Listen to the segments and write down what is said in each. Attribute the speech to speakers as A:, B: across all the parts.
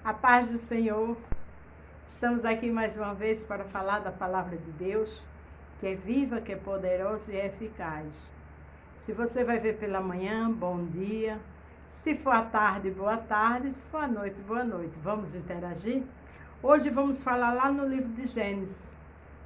A: A paz do Senhor. Estamos aqui mais uma vez para falar da palavra de Deus, que é viva, que é poderosa e é eficaz. Se você vai ver pela manhã, bom dia. Se for à tarde, boa tarde. Se for à noite, boa noite. Vamos interagir? Hoje vamos falar lá no livro de Gênesis,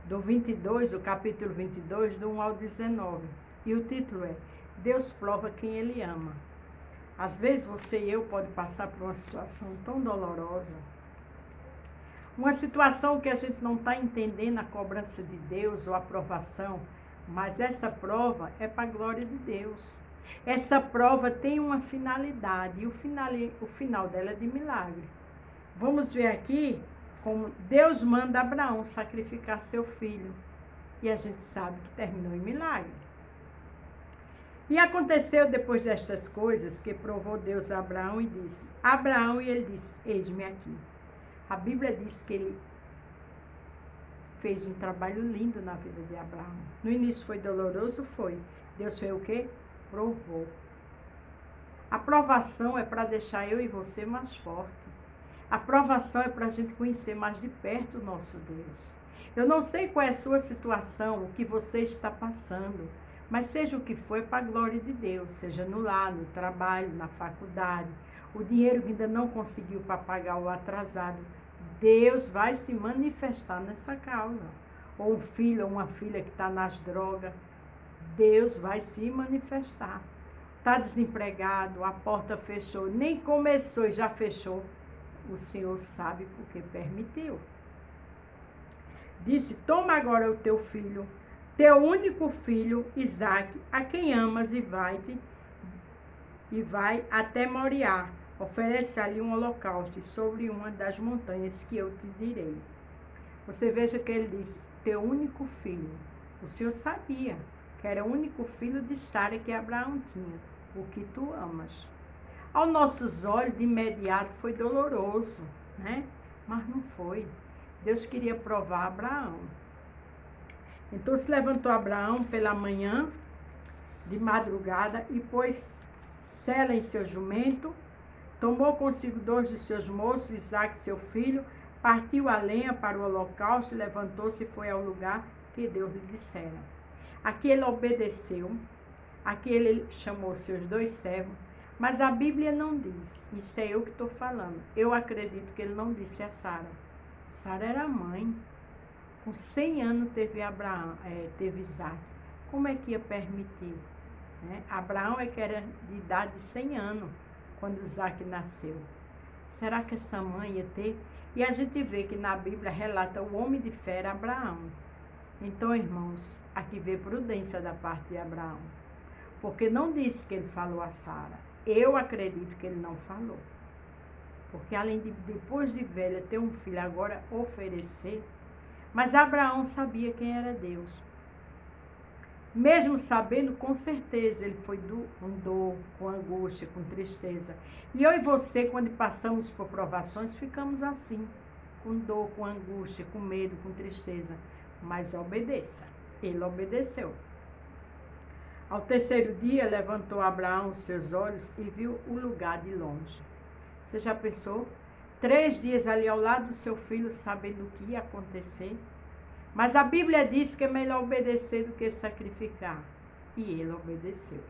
A: do 22, o capítulo 22, do 1 ao 19. E o título é Deus prova quem Ele ama. Às vezes você e eu pode passar por uma situação tão dolorosa, uma situação que a gente não está entendendo a cobrança de Deus ou a aprovação, mas essa prova é para a glória de Deus. Essa prova tem uma finalidade e o final dela é de milagre. Vamos ver aqui como Deus manda Abraão sacrificar seu filho e a gente sabe que terminou em milagre. E aconteceu depois destas coisas que provou Deus a Abraão e disse, Abraão, e ele disse, eis-me aqui. A Bíblia diz que ele fez um trabalho lindo na vida de Abraão. No início foi doloroso, foi. Deus fez o quê? Provou. A provação é para deixar eu e você mais forte. A provação é para a gente conhecer mais de perto o nosso Deus. Eu não sei qual é a sua situação, o que você está passando, mas seja o que for, é para a glória de Deus, seja no lar, no trabalho, na faculdade, o dinheiro que ainda não conseguiu para pagar o atrasado, Deus vai se manifestar nessa causa. Ou um filho ou uma filha que está nas drogas, Deus vai se manifestar. Está desempregado, a porta fechou, nem começou e já fechou, o Senhor sabe porque permitiu. Disse, toma agora o teu filho, teu único filho, Isaque, a quem amas, e vai até Moriá. Oferece ali um holocausto sobre uma das montanhas que eu te direi. Você veja que ele disse, teu único filho. O Senhor sabia que era o único filho de Sara que Abraão tinha, o que tu amas. Aos nossos olhos, de imediato, foi doloroso, né? Mas não foi. Deus queria provar Abraão. Então se levantou Abraão pela manhã, de madrugada, e pôs sela em seu jumento, tomou consigo 2 de seus moços, Isaque seu filho, partiu a lenha para o holocausto, levantou-se e foi ao lugar que Deus lhe dissera. Aqui ele obedeceu, aqui ele chamou seus 2 servos, mas a Bíblia não diz, isso é eu que estou falando, eu acredito que ele não disse a Sara. Sara era mãe. Com 100 anos teve Isaque. Como é que ia permitir? Né? Abraão é que era de idade de 100 anos, quando Isaque nasceu. Será que essa mãe ia ter? E a gente vê que na Bíblia relata o homem de fé era Abraão. Então, irmãos, aqui vê prudência da parte de Abraão. Porque não disse que ele falou a Sara. Eu acredito que ele não falou. Porque além de, depois de velha, ter um filho, agora oferecer. Mas Abraão sabia quem era Deus. Mesmo sabendo, com certeza, ele foi com dor, com angústia, com tristeza. E eu e você, quando passamos por provações, ficamos assim, com dor, com angústia, com medo, com tristeza. Mas obedeça. Ele obedeceu. Ao 3º dia, levantou Abraão os seus olhos e viu o lugar de longe. Você já pensou? 3 dias ali ao lado do seu filho, sabendo o que ia acontecer. Mas a Bíblia diz que é melhor obedecer do que sacrificar. E ele obedeceu.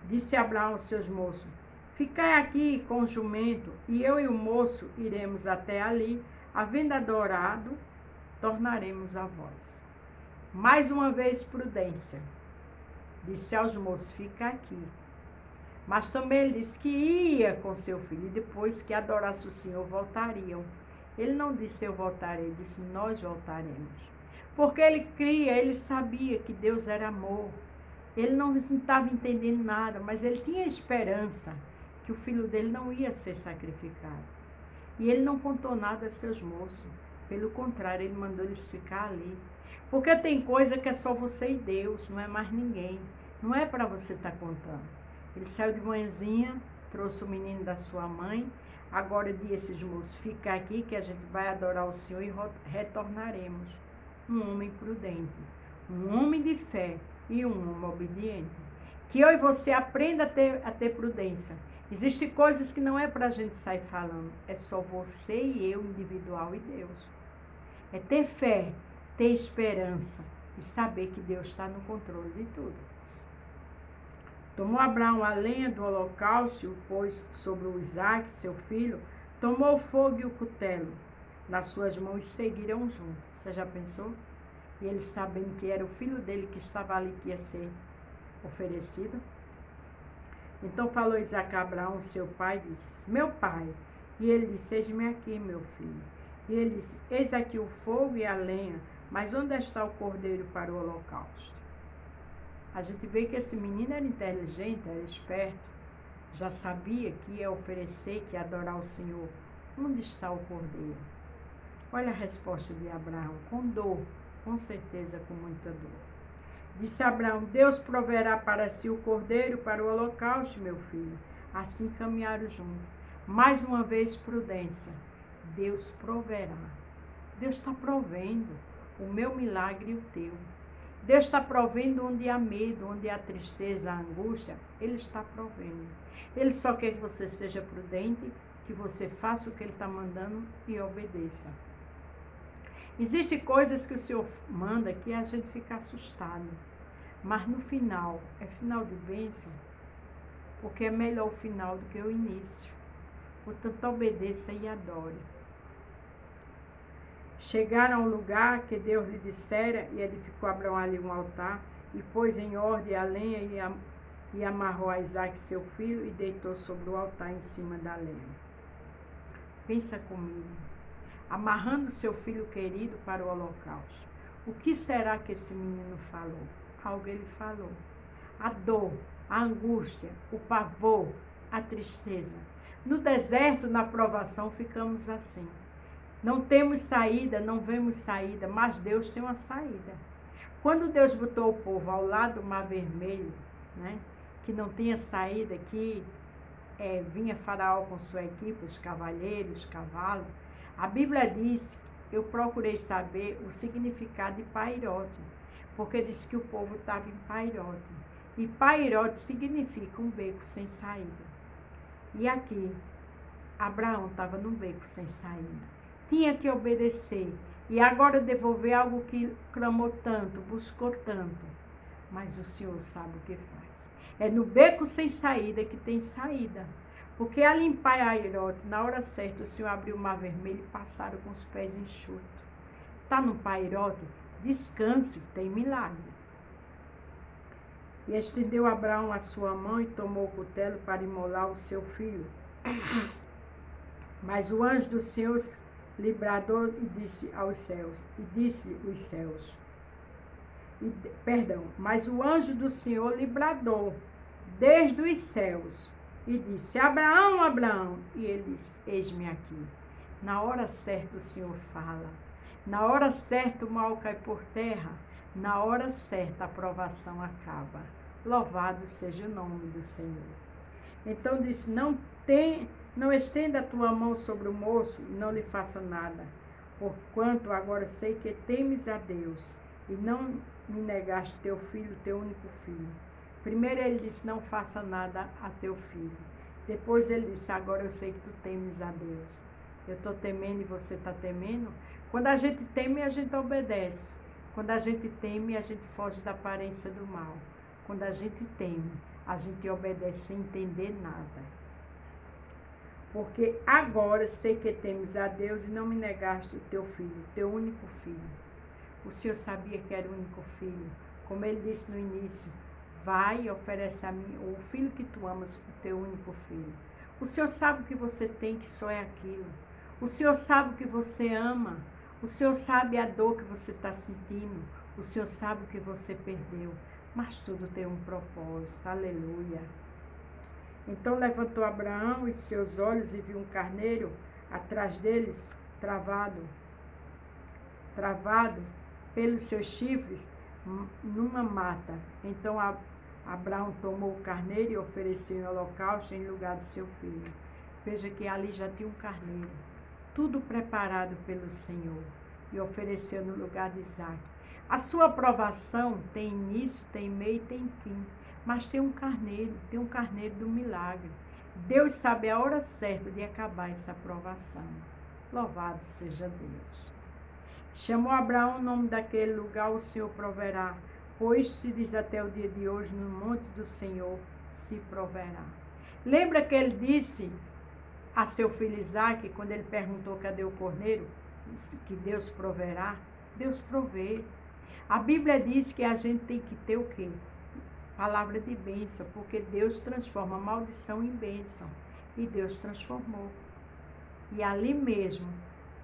A: Disse Abraão aos seus moços, ficai aqui com o jumento, e eu e o moço iremos até ali, havendo adorado, tornaremos a vós. Mais uma vez, prudência. Disse aos moços, fica aqui. Mas também ele disse que ia com seu filho, e depois que adorasse o Senhor, voltariam. Ele não disse eu voltarei, ele disse nós voltaremos. Porque ele cria, ele sabia que Deus era amor. Ele não estava entendendo nada, mas ele tinha esperança que o filho dele não ia ser sacrificado. E ele não contou nada a seus moços. Pelo contrário, ele mandou eles ficar ali. Porque tem coisa que é só você e Deus, não é mais ninguém. Não é para você estar contando. Ele saiu de manhãzinha, trouxe o menino da sua mãe. Agora disse esses moços, fica aqui que a gente vai adorar o Senhor e retornaremos. Um homem prudente, um homem de fé e um homem obediente. Que eu e você aprenda a ter prudência Existem coisas que não é para a gente sair falando, é só você e eu, individual, e Deus. É ter fé, ter esperança e saber que Deus está no controle de tudo. Tomou Abraão a lenha do holocausto e o pôs sobre o Isaque, seu filho, tomou o fogo e o cutelo nas suas mãos e seguiram juntos. Você já pensou? E ele sabendo que era o filho dele que estava ali, que ia ser oferecido. Então falou Isaque a Abraão, seu pai, e disse, meu pai. E ele disse, eis-me aqui, meu filho. E ele disse, eis aqui o fogo e a lenha, mas onde está o cordeiro para o holocausto? A gente vê que esse menino era inteligente, era esperto, já sabia que ia oferecer, que ia adorar o Senhor. Onde está o cordeiro? Olha a resposta de Abraão, com dor, com certeza com muita dor. Disse Abraão, Deus proverá para si o cordeiro para o holocausto, meu filho. Assim caminharam juntos. Mais uma vez, prudência. Deus proverá. Deus está provendo o meu milagre e o teu. Deus está provendo onde há medo, onde há tristeza, há angústia. Ele está provendo. Ele só quer que você seja prudente, que você faça o que Ele está mandando e obedeça. Existem coisas que o Senhor manda que a gente fica assustado. Mas no final, é final de bênção, porque é melhor o final do que o início. Portanto, obedeça e adore. Chegaram ao lugar que Deus lhe dissera, e edificou Abraão ali um altar, e pôs em ordem a lenha, e amarrou a Isaque, seu filho, e deitou sobre o altar em cima da lenha. Pensa comigo. Amarrando seu filho querido para o holocausto. O que será que esse menino falou? Algo ele falou. A dor, a angústia, o pavor, a tristeza. No deserto, na provação, ficamos assim. Não temos saída, não vemos saída, mas Deus tem uma saída. Quando Deus botou o povo ao lado do Mar Vermelho, né, que não tinha saída, que vinha Faraó com sua equipe, os cavalheiros, os cavalos, a Bíblia diz, eu procurei saber o significado de Pairote, porque diz que o povo estava em Pairote. E Pairote significa um beco sem saída. E aqui, Abraão estava num beco sem saída. Tinha que obedecer. E agora devolver algo que clamou tanto, buscou tanto. Mas o Senhor sabe o que faz. É no beco sem saída que tem saída. Porque ali em Pairote, na hora certa, o Senhor abriu o Mar Vermelho e passaram com os pés enxutos. Está no Pairote? Descanse, tem milagre. E estendeu Abraão a sua mão e tomou o cutelo para imolar o seu filho. Mas o anjo do Senhor lhe bradou e disse aos céus, mas o anjo do Senhor lhe bradou desde os céus e disse, Abraão, Abraão. E ele disse, eis-me aqui. Na hora certa o Senhor fala. Na hora certa o mal cai por terra. Na hora certa a provação acaba. Louvado seja o nome do Senhor. Então disse, não estenda a tua mão sobre o moço e não lhe faça nada. Porquanto agora sei que temes a Deus e não me negaste teu filho, teu único filho. Primeiro ele disse, não faça nada a teu filho. Depois ele disse, agora eu sei que tu temes a Deus. Eu estou temendo e você está temendo. Quando a gente teme, a gente obedece. Quando a gente teme, a gente foge da aparência do mal. Quando a gente teme, a gente obedece sem entender nada. Porque agora sei que temes a Deus e não me negaste o teu filho, teu único filho. O Senhor sabia que era o único filho. Como ele disse no início, vai e oferece a mim o filho que tu amas, o teu único filho. O Senhor sabe o que você tem, que só é aquilo. O Senhor sabe o que você ama. O Senhor sabe a dor que você está sentindo. O Senhor sabe o que você perdeu. Mas tudo tem um propósito. Aleluia. Então levantou Abraão os seus olhos e viu um carneiro atrás deles, travado pelos seus chifres, numa mata. Então Abraão tomou o carneiro e ofereceu em holocausto em lugar de seu filho. Veja que ali já tinha um carneiro, tudo preparado pelo Senhor, e ofereceu no lugar de Isaque. A sua aprovação tem início, tem meio e tem fim, mas tem um carneiro do milagre. Deus sabe a hora certa de acabar essa provação. Louvado seja Deus. Chamou Abraão o nome daquele lugar, o Senhor proverá. Pois se diz até o dia de hoje, no monte do Senhor se proverá. Lembra que ele disse a seu filho Isaque, quando ele perguntou cadê o cordeiro, que Deus proverá? Deus provê. A Bíblia diz que a gente tem que ter o quê? Palavra de bênção, porque Deus transforma maldição em bênção. E Deus transformou. E ali mesmo,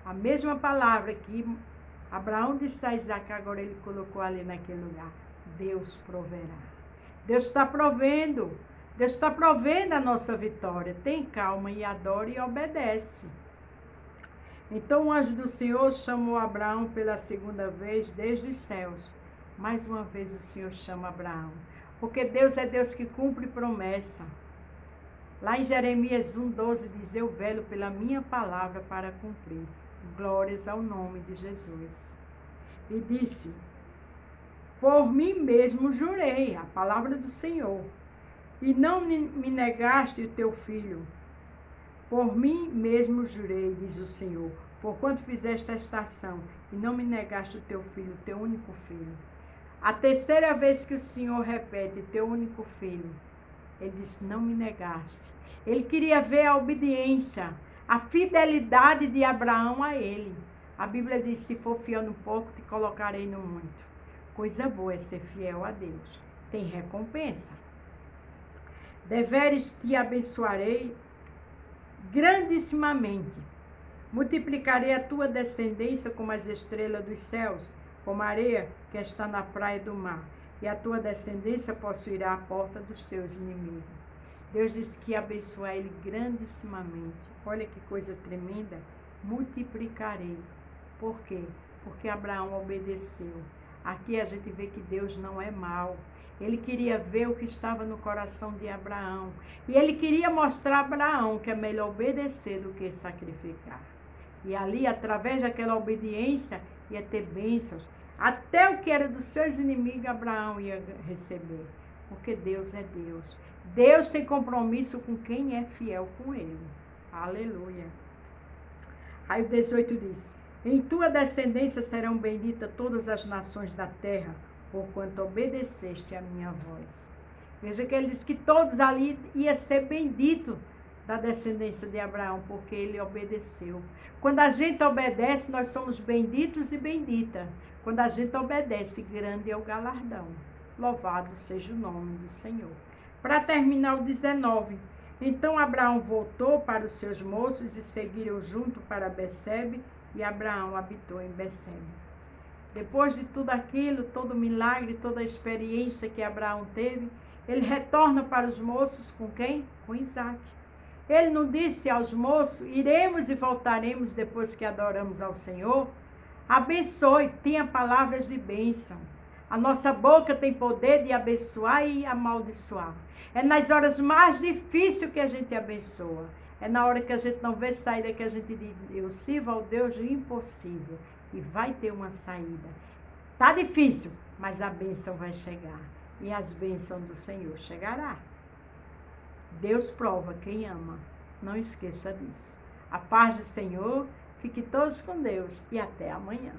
A: a mesma palavra que Abraão disse a Isaque, agora ele colocou ali naquele lugar. Deus proverá. Deus está provendo. Deus está provendo a nossa vitória. Tem calma e adora e obedece. Então o anjo do Senhor chamou Abraão pela segunda vez desde os céus. Mais uma vez o Senhor chama Abraão. Porque Deus é Deus que cumpre promessa. Lá em Jeremias 1,12 diz, eu velo pela minha palavra para cumprir. Glórias ao nome de Jesus. E disse, por mim mesmo jurei, a palavra do Senhor, e não me negaste o teu filho. Por mim mesmo jurei, diz o Senhor, porquanto fizeste esta ação, e não me negaste o teu filho, o teu único filho. A terceira vez que o Senhor repete, teu único filho, ele disse, não me negaste. Ele queria ver a obediência, a fidelidade de Abraão a ele. A Bíblia diz, se for fiel no pouco, te colocarei no muito. Coisa boa é ser fiel a Deus. Tem recompensa. Deveres te abençoarei grandissimamente. Multiplicarei a tua descendência como as estrelas dos céus, como a areia que está na praia do mar. E a tua descendência possuirá a porta dos teus inimigos. Deus disse que ia abençoar ele grandissimamente. Olha que coisa tremenda. Multiplicarei. Por quê? Porque Abraão obedeceu. Aqui a gente vê que Deus não é mau. Ele queria ver o que estava no coração de Abraão. E ele queria mostrar a Abraão que é melhor obedecer do que sacrificar. E ali, através daquela obediência, ia ter bênçãos. Até o que era dos seus inimigos, Abraão ia receber. Porque Deus é Deus. Deus tem compromisso com quem é fiel com ele. Aleluia. Aí o 18 diz, em tua descendência serão benditas todas as nações da terra, porquanto obedeceste a minha voz. Veja que ele diz que todos ali iam ser benditos da descendência de Abraão, porque ele obedeceu. Quando a gente obedece, nós somos benditos e benditas. Quando a gente obedece, grande é o galardão. Louvado seja o nome do Senhor. Para terminar o 19. Então Abraão voltou para os seus moços e seguiram junto para Becebe, e Abraão habitou em Becebe. Depois de tudo aquilo, todo o milagre, toda a experiência que Abraão teve, ele retorna para os moços com quem? Com Isaque. Ele não disse aos moços, iremos e voltaremos depois que adoramos ao Senhor? Abençoe, tenha palavras de bênção. A nossa boca tem poder de abençoar e amaldiçoar. É nas horas mais difíceis que a gente abençoa. É na hora que a gente não vê saída que a gente diz, eu sirvo ao Deus do impossível. E vai ter uma saída. Tá difícil, mas a bênção vai chegar. E as bênçãos do Senhor chegará. Deus prova quem ama. Não esqueça disso. A paz do Senhor, fique todos com Deus e até amanhã.